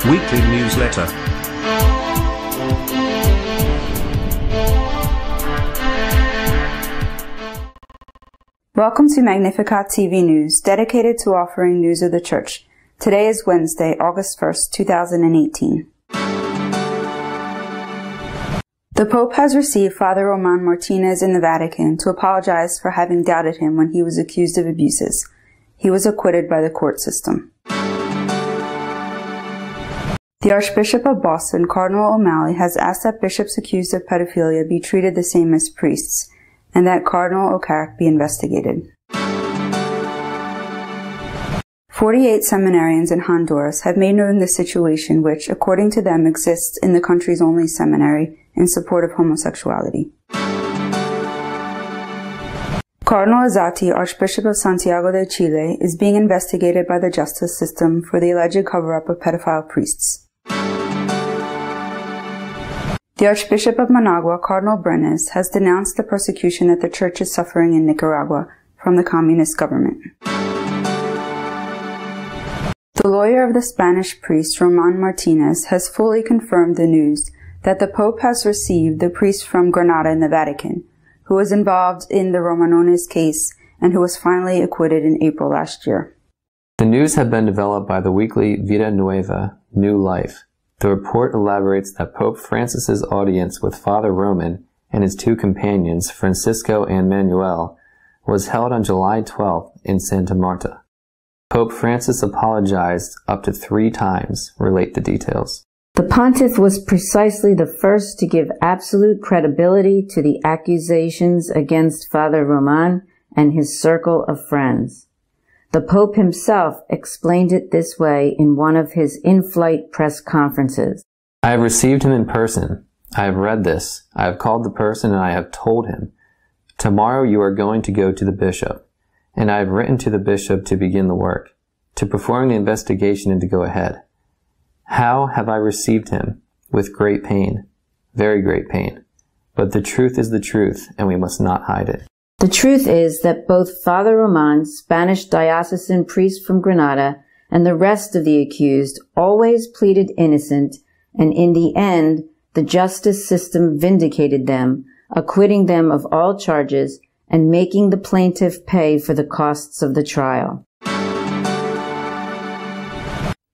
Weekly newsletter. Welcome to Magnificat TV News, dedicated to offering news of the Church. Today is Wednesday, August 1st, 2018. The Pope has received Father Roman Martinez in the Vatican to apologize for having doubted him when he was accused of abuses. He was acquitted by the court system. The Archbishop of Boston, Cardinal O'Malley, has asked that bishops accused of pedophilia be treated the same as priests, and that Cardinal O'Carrick be investigated. 48 seminarians in Honduras have made known the situation which, according to them, exists in the country's only seminary in support of homosexuality. Cardinal Azati, Archbishop of Santiago de Chile, is being investigated by the justice system for the alleged cover-up of pedophile priests. The Archbishop of Managua, Cardinal Brenes, has denounced the persecution that the Church is suffering in Nicaragua from the communist government. The lawyer of the Spanish priest, Roman Martinez, has fully confirmed the news that the Pope has received the priest from Granada in the Vatican, who was involved in the Romanones case and who was finally acquitted in April last year. The news had been developed by the weekly Vida Nueva, New Life. The report elaborates that Pope Francis's audience with Father Roman and his two companions, Francisco and Manuel, was held on July 12th in Santa Marta. Pope Francis apologized up to 3 times. Relate the details. The pontiff was precisely the first to give absolute credibility to the accusations against Father Roman and his circle of friends. The Pope himself explained it this way in one of his in-flight press conferences. I have received him in person. I have read this. I have called the person and I have told him, tomorrow you are going to go to the bishop. And I have written to the bishop to begin the work, to perform the investigation and to go ahead. How have I received him? With great pain, very great pain. But the truth is the truth, and we must not hide it. The truth is that both Father Roman, Spanish diocesan priest from Granada, and the rest of the accused always pleaded innocent, and in the end, the justice system vindicated them, acquitting them of all charges, and making the plaintiff pay for the costs of the trial.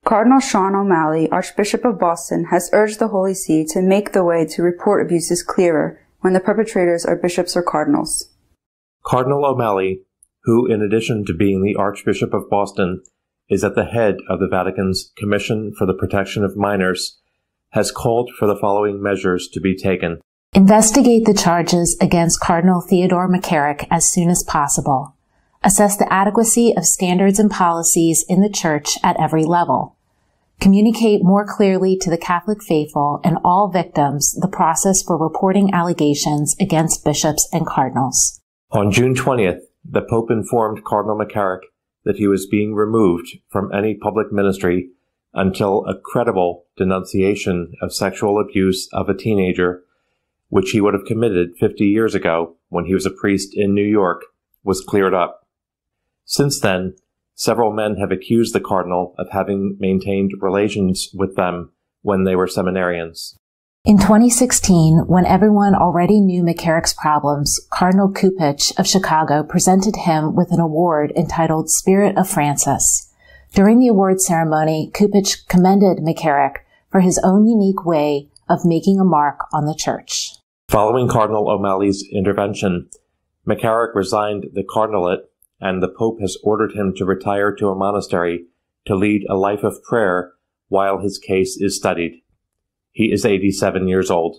Cardinal Sean O'Malley, Archbishop of Boston, has urged the Holy See to make the way to report abuses clearer when the perpetrators are bishops or cardinals. Cardinal O'Malley, who in addition to being the Archbishop of Boston, is at the head of the Vatican's Commission for the Protection of Minors, has called for the following measures to be taken. Investigate the charges against Cardinal Theodore McCarrick as soon as possible. Assess the adequacy of standards and policies in the Church at every level. Communicate more clearly to the Catholic faithful and all victims the process for reporting allegations against bishops and cardinals. On June 20th, the Pope informed Cardinal McCarrick that he was being removed from any public ministry until a credible denunciation of sexual abuse of a teenager, which he would have committed 50 years ago when he was a priest in New York, was cleared up. Since then, several men have accused the cardinal of having maintained relations with them when they were seminarians. In 2016, when everyone already knew McCarrick's problems, Cardinal Kupich of Chicago presented him with an award entitled Spirit of Francis. During the award ceremony, Kupich commended McCarrick for his own unique way of making a mark on the Church. Following Cardinal O'Malley's intervention, McCarrick resigned the cardinalate, and the Pope has ordered him to retire to a monastery to lead a life of prayer while his case is studied. He is 87 years old.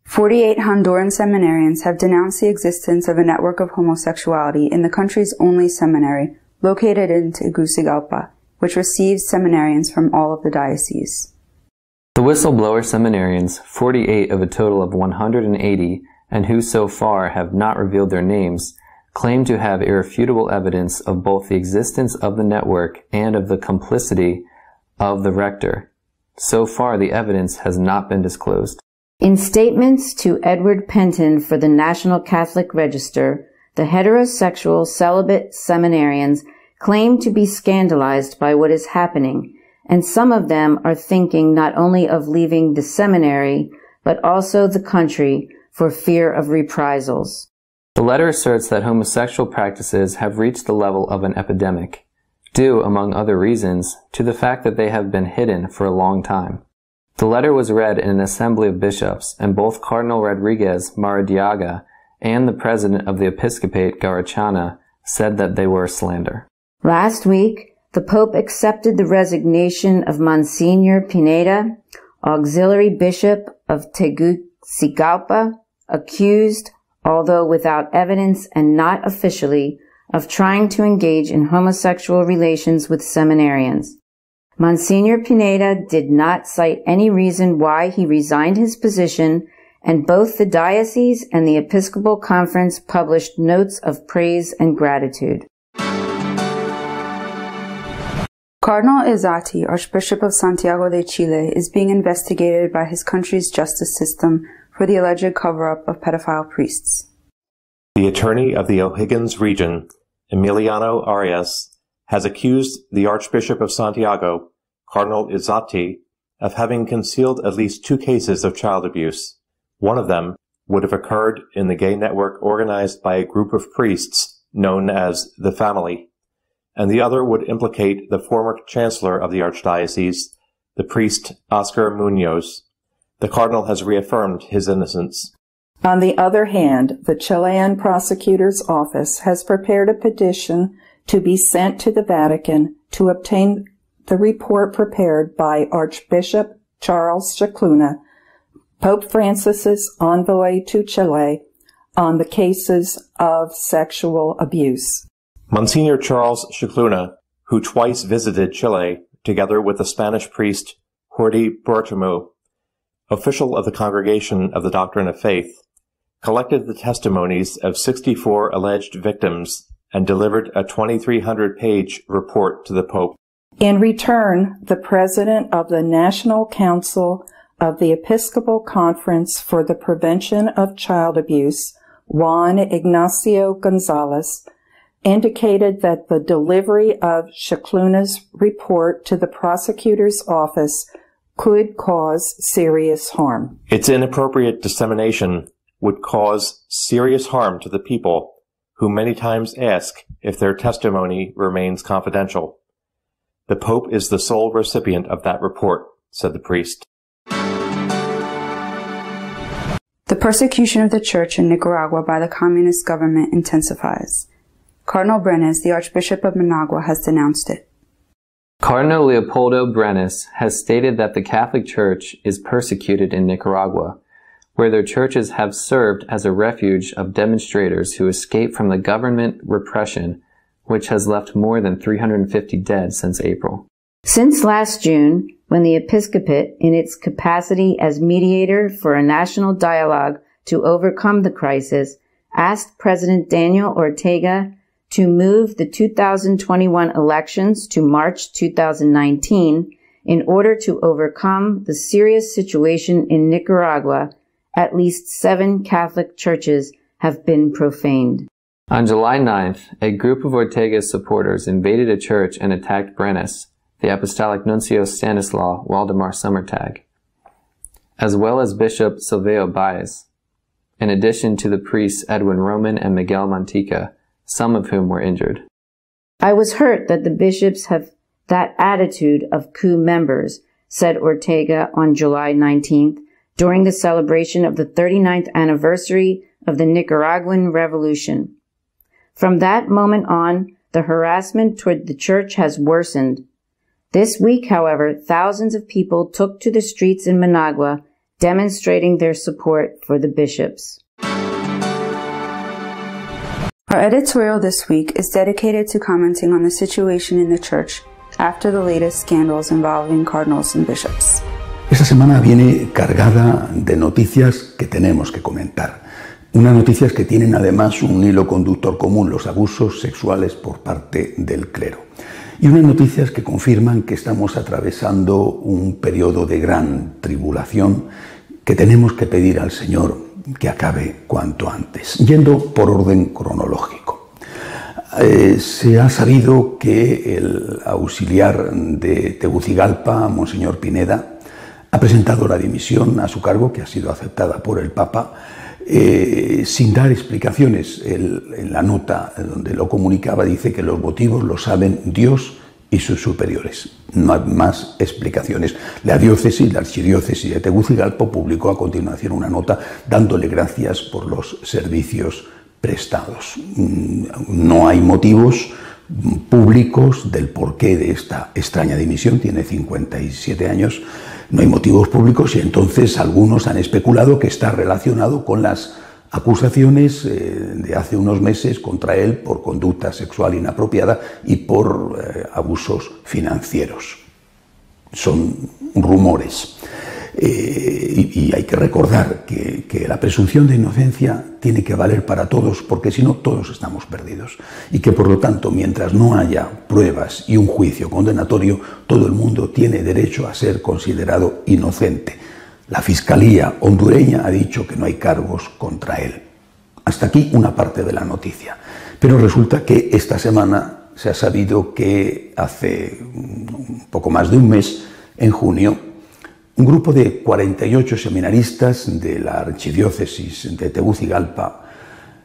48 Honduran seminarians have denounced the existence of a network of homosexuality in the country's only seminary, located in Tegucigalpa, which receives seminarians from all of the dioceses. The whistleblower seminarians, 48 of a total of 180, and who so far have not revealed their names, claim to have irrefutable evidence of both the existence of the network and of the complicity of the rector. So far, the evidence has not been disclosed. In statements to Edward Penton for the National Catholic Register, the heterosexual celibate seminarians claim to be scandalized by what is happening, and some of them are thinking not only of leaving the seminary, but also the country for fear of reprisals. The letter asserts that homosexual practices have reached the level of an epidemic, due, among other reasons, to the fact that they have been hidden for a long time. The letter was read in an assembly of bishops, and both Cardinal Rodriguez Maradiaga and the president of the episcopate, Garachana, said that they were slander. Last week, the Pope accepted the resignation of Monsignor Pineda, auxiliary bishop of Tegucigalpa, accused, although without evidence and not officially, of trying to engage in homosexual relations with seminarians. Monsignor Pineda did not cite any reason why he resigned his position, and both the diocese and the Episcopal Conference published notes of praise and gratitude. Cardinal Izzati, Archbishop of Santiago de Chile, is being investigated by his country's justice system for the alleged cover-up of pedophile priests. The attorney of the O'Higgins region, Emiliano Arias, has accused the Archbishop of Santiago, Cardinal Izzati, of having concealed at least 2 cases of child abuse. One of them would have occurred in the gay network organized by a group of priests known as the Family, and the other would implicate the former chancellor of the archdiocese, the priest Oscar Munoz. The cardinal has reaffirmed his innocence. On the other hand, the Chilean prosecutor's office has prepared a petition to be sent to the Vatican to obtain the report prepared by Archbishop Charles Scicluna, Pope Francis's envoy to Chile, on the cases of sexual abuse. Monsignor Charles Scicluna, who twice visited Chile together with the Spanish priest Jordi Bertemu, official of the Congregation of the Doctrine of Faith, collected the testimonies of 64 alleged victims and delivered a 2,300-page report to the Pope. In return, the president of the National Council of the Episcopal Conference for the Prevention of Child Abuse, Juan Ignacio Gonzalez, indicated that the delivery of Scicluna's report to the prosecutor's office could cause serious harm. Its inappropriate dissemination would cause serious harm to the people who many times ask if their testimony remains confidential. The Pope is the sole recipient of that report, said the priest. The persecution of the Church in Nicaragua by the communist government intensifies. Cardinal Brenes, the Archbishop of Managua, has denounced it. Cardinal Leopoldo Brenes has stated that the Catholic Church is persecuted in Nicaragua, where their churches have served as a refuge of demonstrators who escaped from the government repression, which has left more than 350 dead since April. Since last June, when the episcopate, in its capacity as mediator for a national dialogue to overcome the crisis, asked President Daniel Ortega to move the 2021 elections to March 2019 in order to overcome the serious situation in Nicaragua, at least 7 Catholic churches have been profaned. On July 9th, a group of Ortega's supporters invaded a church and attacked Brenes, the Apostolic Nuncio Stanislaw Waldemar Sommertag, as well as Bishop Silvio Baez, in addition to the priests Edwin Roman and Miguel Mantica, some of whom were injured. I was hurt that the bishops have that attitude of coup members, said Ortega on July 19th, during the celebration of the 39th anniversary of the Nicaraguan Revolution. From that moment on, the harassment toward the church has worsened. This week, however, thousands of people took to the streets in Managua, demonstrating their support for the bishops. Our editorial this week is dedicated to commenting on the situation in the church after the latest scandals involving cardinals and bishops. Esta semana viene cargada de noticias que tenemos que comentar. Unas noticias que tienen además un hilo conductor común, los abusos sexuales por parte del clero. Y unas noticias que confirman que estamos atravesando un periodo de gran tribulación que tenemos que pedir al Señor que acabe cuanto antes, yendo por orden cronológico. Se ha sabido que el auxiliar de Tegucigalpa, Monseñor Pineda, ha presentado la dimisión a su cargo, que ha sido aceptada por el Papa, sin dar explicaciones. En la nota donde lo comunicaba dice que los motivos los saben Dios y sus superiores. No hay más explicaciones. La archidiócesis de Tegucigalpa publicó a continuación una nota dándole gracias por los servicios prestados. No hay motivos públicos del porqué de esta extraña dimisión. Tiene 57 años. No hay motivos públicos y entonces algunos han especulado que está relacionado con las acusaciones de hace unos meses contra él por conducta sexual inapropiada y por abusos financieros. Son rumores. Y hay que recordar que la presunción de inocencia tiene que valer para todos, porque si no todos estamos perdidos, y que por lo tanto mientras no haya pruebas y un juicio condenatorio, todo el mundo tiene derecho a ser considerado inocente. La Fiscalía hondureña ha dicho que no hay cargos contra él. Hasta aquí una parte de la noticia. Pero resulta que esta semana se ha sabido que hace un poco más de un mes, en junio, un grupo de 48 seminaristas de la archidiócesis de Tegucigalpa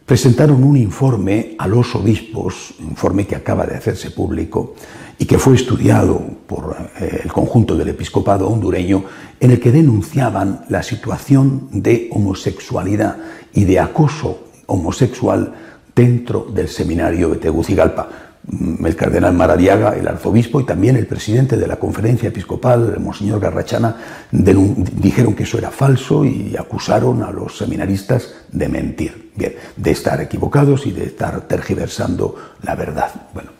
presentaron un informe a los obispos, un informe que acaba de hacerse público y que fue estudiado por el conjunto del episcopado hondureño, en el que denunciaban la situación de homosexualidad y de acoso homosexual dentro del seminario de Tegucigalpa. El cardenal María, el arzobispo, y también el presidente de la conferencia episcopal, el monseñor Garrachana, dijeron que eso era falso y acusaron a los seminaristas de mentir, bien, de estar equivocados y de estar tergiversando la verdad. Bueno,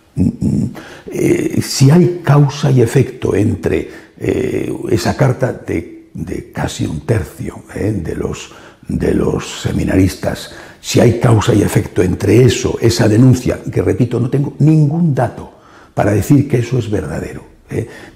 si hay causa y efecto entre esa carta de casi un tercio de los seminaristas, si hay causa y efecto entre eso, esa denuncia, que repito, no tengo ningún dato para decir que eso es verdadero.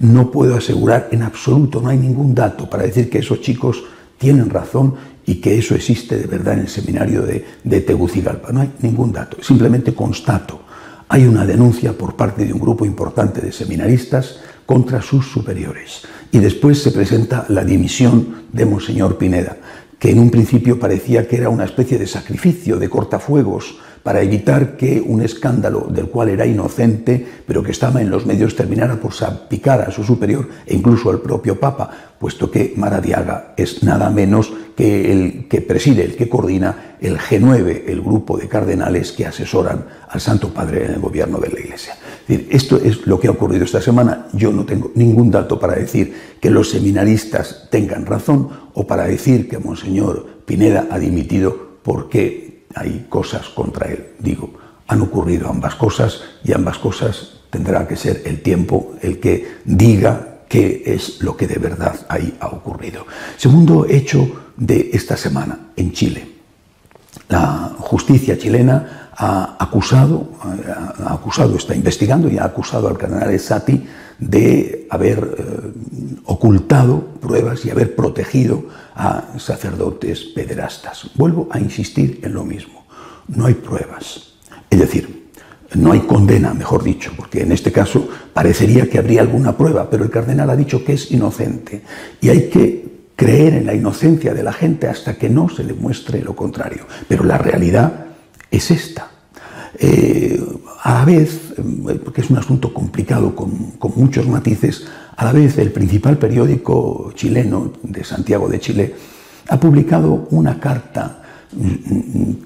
No puedo asegurar en absoluto, no hay ningún dato para decir que esos chicos tienen razón y que eso existe de verdad en el seminario de Tegucigalpa. No hay ningún dato, simplemente constato. Hay una denuncia por parte de un grupo importante de seminaristas contra sus superiores. Y después se presenta la dimisión de Monseñor Pineda, que en un principio parecía que era una especie de sacrificio, de cortafuegos, para evitar que un escándalo del cual era inocente, pero que estaba en los medios, terminara por salpicar a su superior e incluso al propio Papa, puesto que María es nada menos que el que preside, el que coordina el G9, el grupo de cardenales que asesoran al Santo Padre en el gobierno de la Iglesia. Es decir, esto es lo que ha ocurrido esta semana. Yo no tengo ningún dato para decir que los seminaristas tengan razón o para decir que Monseñor Pineda ha dimitido porque hay cosas contra él. Digo, han ocurrido ambas cosas y ambas cosas tendrá que ser el tiempo el que diga qué es lo que de verdad ahí ha ocurrido. Segundo hecho de esta semana en Chile. La justicia chilena ha acusado, está investigando y ha acusado al cardenal Sati de haber ocultado pruebas y haber protegido a sacerdotes pederastas. Vuelvo a insistir en lo mismo. No hay pruebas. Es decir, no hay condena, mejor dicho, porque en este caso parecería que habría alguna prueba, pero el cardenal ha dicho que es inocente y hay que creer en la inocencia de la gente hasta que no se le muestre lo contrario. Pero la realidad es esta. A la vez, porque es un asunto complicado con muchos matices, a la vez el principal periódico chileno de Santiago de Chile ha publicado una carta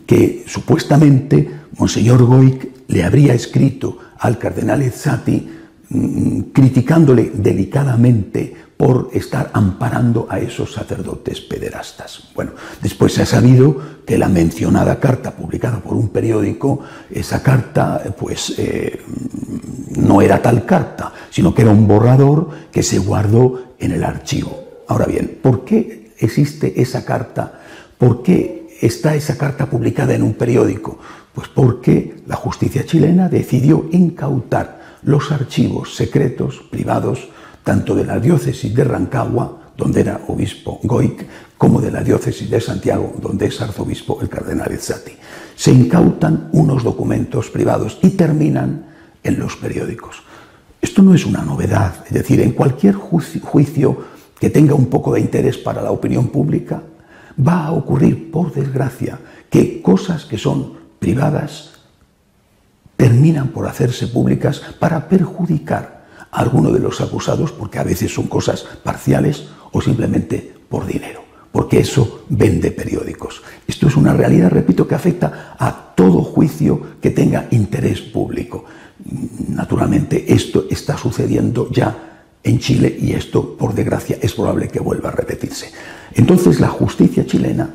que supuestamente Monseñor Goic le habría escrito al cardenal Ezzati criticándole delicadamente por estar amparando a esos sacerdotes pederastas. Bueno, después se ha sabido que la mencionada carta publicada por un periódico, esa carta pues no era tal carta, sino que era un borrador que se guardó en el archivo. Ahora bien, ¿por qué existe esa carta? ¿Por qué está esa carta publicada en un periódico? Pues porque la justicia chilena decidió incautar los archivos secretos, privados, tanto de la diócesis de Rancagua donde era obispo Goic, como de la diócesis de Santiago, donde es arzobispo el cardenal Ezzati. Se incautan unos documentos privados y terminan en los periódicos. Esto no es una novedad, es decir, en cualquier juicio que tenga un poco de interés para la opinión pública, va a ocurrir, por desgracia, que cosas que son privadas terminan por hacerse públicas para perjudicar a alguno de los acusados, porque a veces son cosas parciales o simplemente por dinero, porque eso vende periódicos. Esto es una realidad, repito, que afecta a todo juicio que tenga interés público. Naturalmente, esto está sucediendo ya en Chile y esto, por desgracia, es probable que vuelva a repetirse. Entonces, la justicia chilena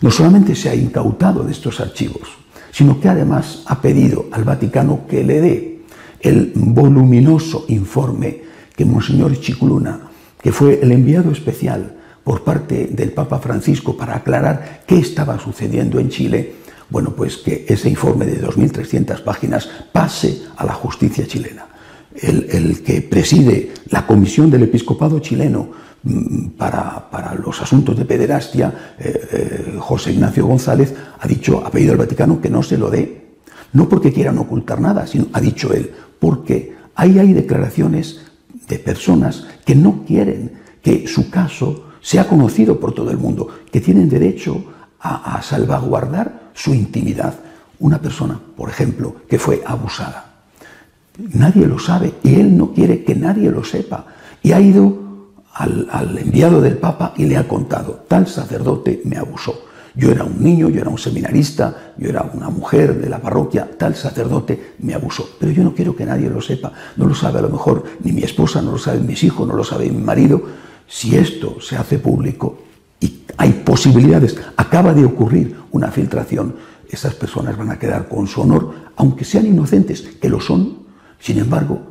no solamente se ha incautado de estos archivos, sino que además ha pedido al Vaticano que le dé el voluminoso informe que Monseñor Chicluna, que fue el enviado especial por parte del Papa Francisco para aclarar qué estaba sucediendo en Chile, bueno, pues que ese informe de 2.300 páginas pase a la justicia chilena. El que preside la Comisión del Episcopado chileno para los asuntos de pederastia, José Ignacio González, ha pedido al Vaticano que no se lo dé, no porque quieran ocultar nada, sino, ha dicho él, porque ahí hay declaraciones de personas que no quieren que su caso sea conocido por todo el mundo, que tienen derecho a salvaguardar su intimidad. Una persona, por ejemplo, que fue abusada. Nadie lo sabe y él no quiere que nadie lo sepa. Y ha ido al enviado del Papa y le ha contado, tal sacerdote me abusó. Yo era un niño, yo era un seminarista, yo era una mujer de la parroquia, tal sacerdote me abusó. Pero yo no quiero que nadie lo sepa. No lo sabe a lo mejor ni mi esposa, no lo saben mis hijos, no lo sabe mi marido. Si esto se hace público y hay posibilidades, acaba de ocurrir una filtración, esas personas van a quedar con su honor, aunque sean inocentes, que lo son. Sin embargo,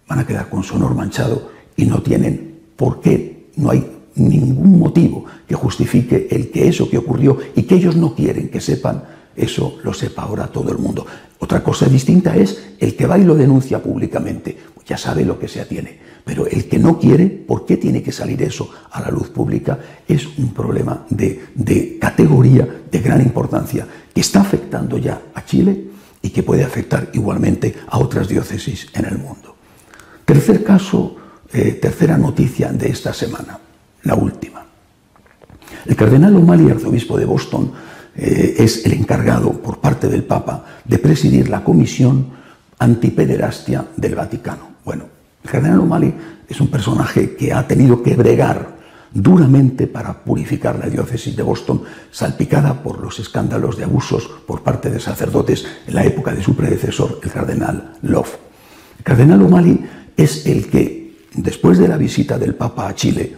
van a quedar con su honor manchado y no tienen por qué, no hay ningún motivo que justifique el que eso que ocurrió y que ellos no quieren que sepan, eso lo sepa ahora todo el mundo. Otra cosa distinta es el que va y lo denuncia públicamente, pues ya sabe lo que se atiene, pero el que no quiere, ¿por qué tiene que salir eso a la luz pública? Es un problema de categoría, de gran importancia, que está afectando ya a Chile y que puede afectar igualmente a otras diócesis en el mundo. Tercer caso, tercera noticia de esta semana, la última. El cardenal O'Malley, arzobispo de Boston, es el encargado por parte del Papa de presidir la comisión antipederastia del Vaticano. Bueno, el cardenal O'Malley es un personaje que ha tenido que bregar duramente para purificar la diócesis de Boston, salpicada por los escándalos de abusos por parte de sacerdotes en la época de su predecesor, el cardenal Love. El cardenal O'Malley es el que, después de la visita del Papa a Chile,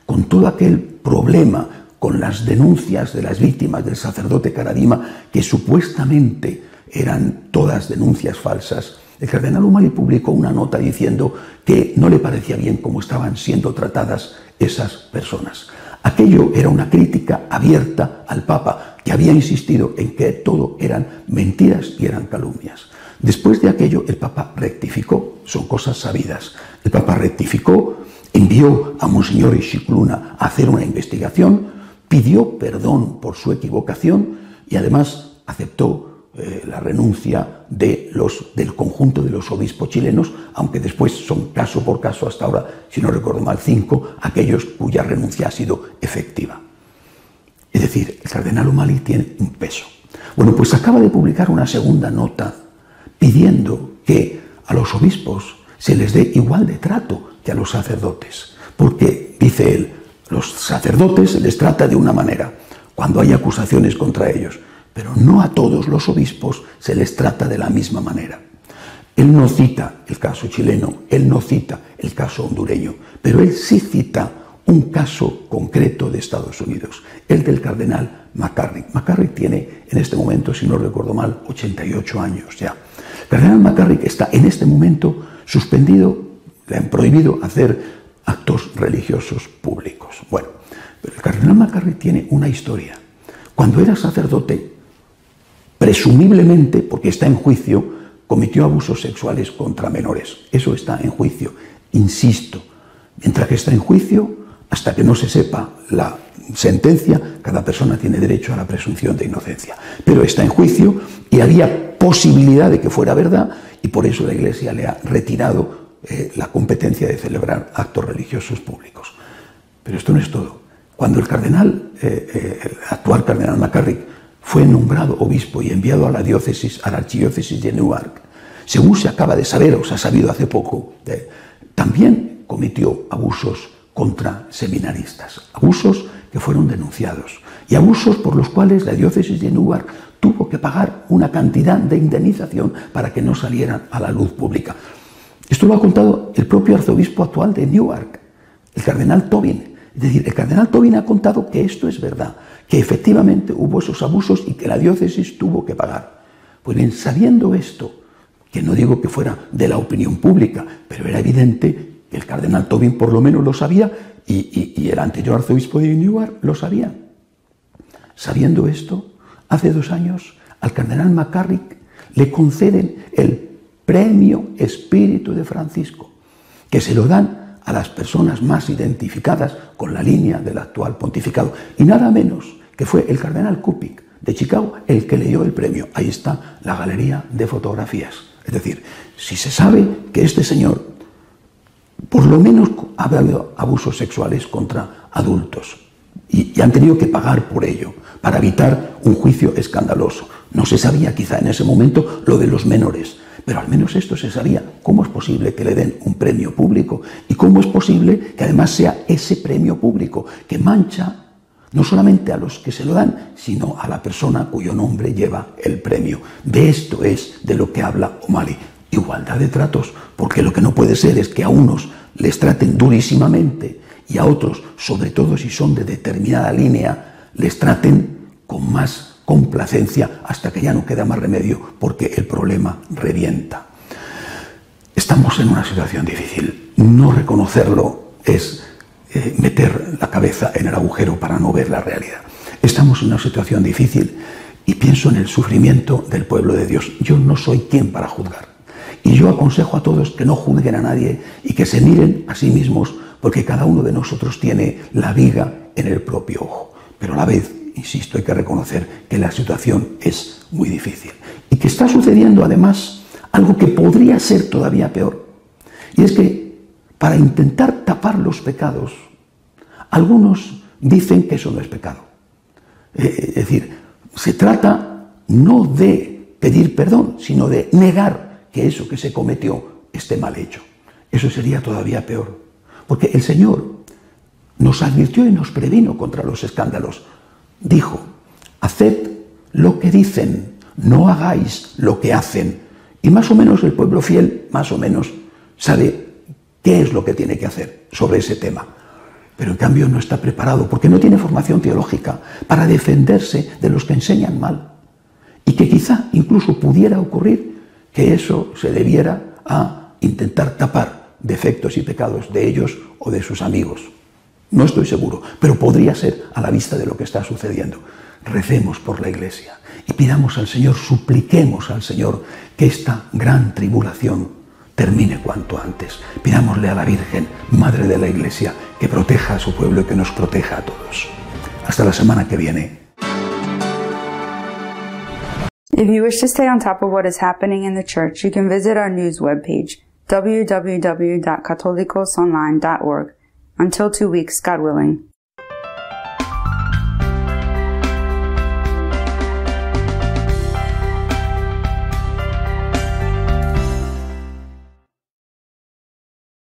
con todo aquel problema con las denuncias de las víctimas del sacerdote Caradima, que supuestamente eran todas denuncias falsas, el cardenal O'Malley publicó una nota diciendo que no le parecía bien cómo estaban siendo tratadas esas personas. Aquello era una crítica abierta al Papa, que había insistido en que todo eran mentiras y eran calumnias. Después de aquello, el Papa rectificó, son cosas sabidas. El Papa rectificó, envió a Monseñor Chicluna a hacer una investigación, pidió perdón por su equivocación y además aceptó la renuncia del conjunto de los obispos chilenos, aunque después son caso por caso, hasta ahora, si no recuerdo mal, 5, aquellos cuya renuncia ha sido efectiva. Es decir, el cardenal O'Malley tiene un peso. Bueno, pues acaba de publicar una segunda nota pidiendo que a los obispos se les dé igual de trato que a los sacerdotes, porque, dice él, los sacerdotes se les trata de una manera cuando hay acusaciones contra ellos, pero no a todos los obispos se les trata de la misma manera. Él no cita el caso chileno, él no cita el caso hondureño, pero él sí cita un caso concreto de Estados Unidos, el del cardenal McCarrick. McCarrick tiene en este momento, si no recuerdo mal, 88 años ya. El cardenal McCarrick está en este momento suspendido, le han prohibido hacer actos religiosos públicos. Bueno, pero el cardenal McCarrick tiene una historia. Cuando era sacerdote, presumiblemente, porque está en juicio, cometió abusos sexuales contra menores. Eso está en juicio. Insisto, mientras que está en juicio, hasta que no se sepa la sentencia, cada persona tiene derecho a la presunción de inocencia. Pero está en juicio y había posibilidad de que fuera verdad, y por eso la Iglesia le ha retirado la competencia de celebrar actos religiosos públicos. Pero esto no es todo. Cuando el actual cardenal McCarrick fue nombrado obispo y enviado a la archidiócesis de Newark, según se acaba de saber, o se ha sabido hace poco, también cometió abusos contra seminaristas, abusos que fueron denunciados y abusos por los cuales la diócesis de Newark tuvo que pagar una cantidad de indemnización para que no salieran a la luz pública. Esto lo ha contado el propio arzobispo actual de Newark, el cardenal Tobin. Es decir, el cardenal Tobin ha contado que esto es verdad, que efectivamente hubo esos abusos y que la diócesis tuvo que pagar. Pues bien, sabiendo esto, que no digo que fuera de la opinión pública, pero era evidente que el cardenal Tobin por lo menos lo sabía y el anterior arzobispo de Newark lo sabía. Sabiendo esto, hace 2 años al cardenal McCarrick le conceden el Premio Espíritu de Francisco, que se lo dan a las personas más identificadas con la línea del actual pontificado, y nada menos que fue el cardenal Kupik de Chicago el que le dio el premio. Ahí está la galería de fotografías. Es decir, si se sabe que este señor por lo menos ha habido abusos sexuales contra adultos y han tenido que pagar por ello para evitar un juicio escandaloso. No se sabía quizá en ese momento lo de los menores, pero al menos esto se sabía. ¿Cómo es posible que le den un premio público? ¿Y cómo es posible que además sea ese premio público que mancha no solamente a los que se lo dan, sino a la persona cuyo nombre lleva el premio? De esto es de lo que habla O'Malley. Igualdad de tratos, porque lo que no puede ser es que a unos les traten durísimamente y a otros, sobre todo si son de determinada línea, les traten con más complacencia hasta que ya no queda más remedio porque el problema revienta. Estamos en una situación difícil. No reconocerlo es meter la cabeza en el agujero para no ver la realidad. Estamos en una situación difícil y pienso en el sufrimiento del pueblo de Dios. Yo no soy quien para juzgar. Y yo aconsejo a todos que no juzguen a nadie y que se miren a sí mismos, porque cada uno de nosotros tiene la viga en el propio ojo. Pero a la vez, insisto, hay que reconocer que la situación es muy difícil y que está sucediendo además algo que podría ser todavía peor. Y es que para intentar tapar los pecados, algunos dicen que eso no es pecado. Es decir, se trata no de pedir perdón, sino de negar que eso que se cometió esté mal hecho. Eso sería todavía peor, porque el Señor nos advirtió y nos previno contra los escándalos. Dijo: haced lo que dicen, no hagáis lo que hacen. Y más o menos el pueblo fiel, más o menos, sabe qué es lo que tiene que hacer sobre ese tema. Pero en cambio no está preparado, porque no tiene formación teológica para defenderse de los que enseñan mal. Y que quizá incluso pudiera ocurrir que eso se debiera a intentar tapar defectos y pecados de ellos o de sus amigos. No estoy seguro, pero podría ser a la vista de lo que está sucediendo. Recemos por la Iglesia y pidamos al Señor, supliquemos al Señor que esta gran tribulación termine cuanto antes. Pidámosle a la Virgen, Madre de la Iglesia, que proteja a su pueblo y que nos proteja a todos. Hasta la semana que viene. If you wish to stay on top of what is happening in the Church, you can visit our news webpage, www.catolicosonline.org. Until 2 weeks, God willing.